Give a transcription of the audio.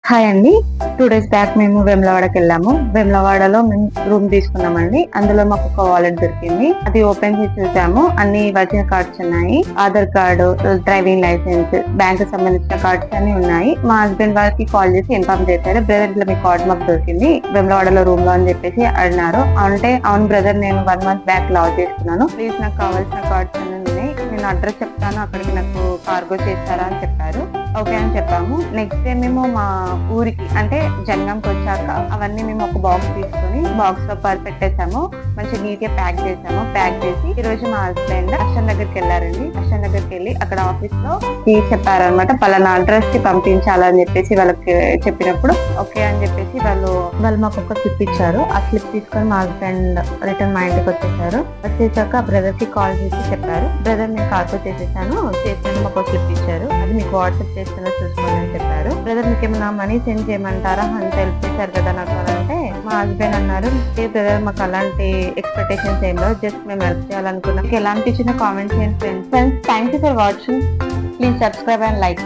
Hi అండి. 2 days back మేము వేములవాడకి వెళ్ళాము. వేములవాడలో మేము రూమ్ తీసుకున్నామండి. అందులో మాకు ఒక వాలెట్ దొరికింది. అది ఓపెన్ చేసి చూసాము. అన్ని ఒరిజినల్ కార్డ్స్ ఉన్నాయి. Aadhaar card, driving licence, bank సంబంధించిన కార్డ్స్ అన్ని ఉన్నాయి. మా హస్బెండ్ వాళ్ళకి కాల్ చేసి ఇన్ఫార్మ్ చేశారు. బ్రదర్ ఇట్లా మీ కార్డ్ మాకు దొరికింది వేములవాడలో రూమ్ లో అని చెప్పేసి అడిగినారు. అంటే అవును బ్రదర్, నేను 1 month బ్యాక్ లాగ్ చేసుకున్నాను. ప్లీజ్ నాకు కావాల్సిన కార్డ్స్ అన్ని ఉన్నాయి. నేను అడ్రస్ చెప్తాను, అక్కడికి నాకు కార్గో చేస్తారా అని చెప్పారు. ఓకే అని చెప్పాము. నెక్స్ట్ డే మేము మా ఊరికి అంటే జంగంకి వచ్చాక అవన్నీ మేము ఒక బాక్స్ తీసుకుని బాక్స్ లో పెట్టేసాము. మంచి నీట్ గా ప్యాక్ చేసాము. ప్యాక్ చేసి ఈ రోజు మా హస్బెండ్ అర్షన్ దగ్గరికి వెళ్ళారండి. అర్షన్ దగ్గరికి వెళ్ళి అక్కడ ఆఫీస్ లో చెప్పారనమాట, పలానా అడ్రస్ కి పంపించాలని చెప్పేసి వాళ్ళకి చెప్పినప్పుడు ఓకే అని చెప్పేసి వాళ్ళు మాకు ఒక స్లిప్ ఇచ్చారు. ఆ స్లిప్ తీసుకొని మా హస్బెండ్ రిటర్న్ మా ఇంటికి వచ్చేసారు. వచ్చేసాక బ్రదర్ కి కాల్ చేసి చెప్పారు, బ్రదర్ నేను కార్గో చేసేసాను మాకు స్లిప్ ఇచ్చారు, అది మీకు వాట్సాప్ చేస్తున్నా చూసుకోండి అని చెప్పారు. బ్రదర్ మీకు ఏమైనా మనీ సెండ్ చేయమంటారా అని హెల్ప్ చేశారు కదా నాకు అంటే మా హస్బెండ్ అన్నారు, బ్రదర్ మాకు అలాంటి ఎక్స్పెక్టేషన్స్ ఏం లేవు, జస్ట్ మేము హెల్ప్ చేయాలనుకున్నాం. ఎలాంటి చిన్న కామెంట్స్ చేయండి friends. Thank you for watching. Please subscribe and like.